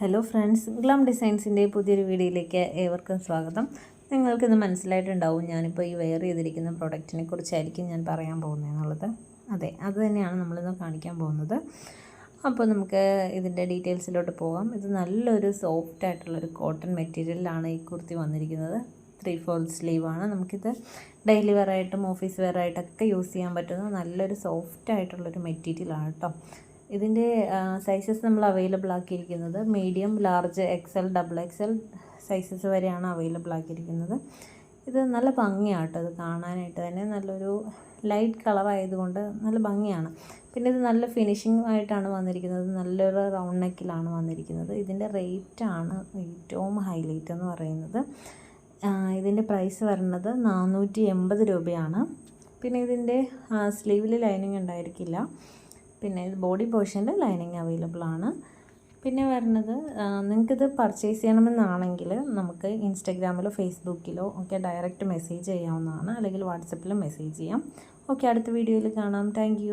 Hello friends, glam ഡിസൈൻസിൻ്റെ പുതിയൊരു വീഡിയോയിലേക്ക് ഏവർക്കും സ്വാഗതം. നിങ്ങൾക്കിന്ന് മനസ്സിലായിട്ടുണ്ടാവും ഞാനിപ്പോൾ ഈ വെയർ ചെയ്തിരിക്കുന്ന പ്രൊഡക്റ്റിനെ കുറിച്ചായിരിക്കും ഞാൻ പറയാൻ പോകുന്നത് എന്നുള്ളത്. അതെ, അത് തന്നെയാണ് നമ്മളിന്ന് കാണിക്കാൻ പോകുന്നത്. അപ്പോൾ നമുക്ക് ഇതിൻ്റെ ഡീറ്റെയിൽസിലോട്ട് പോകാം. ഇത് നല്ലൊരു സോഫ്റ്റ് ആയിട്ടുള്ളൊരു കോട്ടൺ മെറ്റീരിയലിലാണ് ഈ കുർത്തി വന്നിരിക്കുന്നത്. 3/4 സ്ലീവാണ്. നമുക്കിത് ഡെയിലി വെയർ ആയിട്ടും ഓഫീസ് വെയർ ആയിട്ടൊക്കെ യൂസ് ചെയ്യാൻ പറ്റുന്ന നല്ലൊരു സോഫ്റ്റ് ആയിട്ടുള്ളൊരു മെറ്റീരിയലാണ് കേട്ടോ. ഇതിൻ്റെ സൈസസ് നമ്മൾ അവൈലബിൾ ആക്കിയിരിക്കുന്നത് medium, large, XL, XXL sizes വരെയാണ് അവൈലബിൾ ആക്കിയിരിക്കുന്നത്. ഇത് നല്ല ഭംഗിയാണ് കേട്ടോ. ഇത് കാണാനായിട്ട് തന്നെ നല്ലൊരു ലൈറ്റ് കളർ ആയതുകൊണ്ട് നല്ല ഭംഗിയാണ്. പിന്നെ ഇത് നല്ല ഫിനിഷിംഗ് ആയിട്ടാണ് വന്നിരിക്കുന്നത്. നല്ലൊരു റൗണ്ട് നെക്കിലാണ് വന്നിരിക്കുന്നത്. ഇതിൻ്റെ റേറ്റാണ് ഏറ്റവും ഹൈലൈറ്റ് എന്ന് പറയുന്നത്. ഇതിൻ്റെ പ്രൈസ് വരുന്നത് 480 രൂപയാണ്. പിന്നെ ഇതിൻ്റെ സ്ലീവിൽ ലൈനിങ് ഉണ്ടായിരിക്കില്ല. പിന്നെ ബോഡി പോർഷനിൽ ലൈനിങ് അവൈലബിൾ ആണ്. പിന്നെ വരുന്നത് നിങ്ങൾക്കിത് പർച്ചേസ് ചെയ്യണമെന്നാണെങ്കിൽ നമുക്ക് ഇൻസ്റ്റാഗ്രാമിലോ ഫേസ്ബുക്കിലോ ഒക്കെ ഡയറക്റ്റ് മെസ്സേജ് ചെയ്യാവുന്നതാണ്, അല്ലെങ്കിൽ വാട്സപ്പിലും മെസ്സേജ് ചെയ്യാം. ഓക്കെ, അടുത്ത വീഡിയോയിൽ കാണാം. താങ്ക്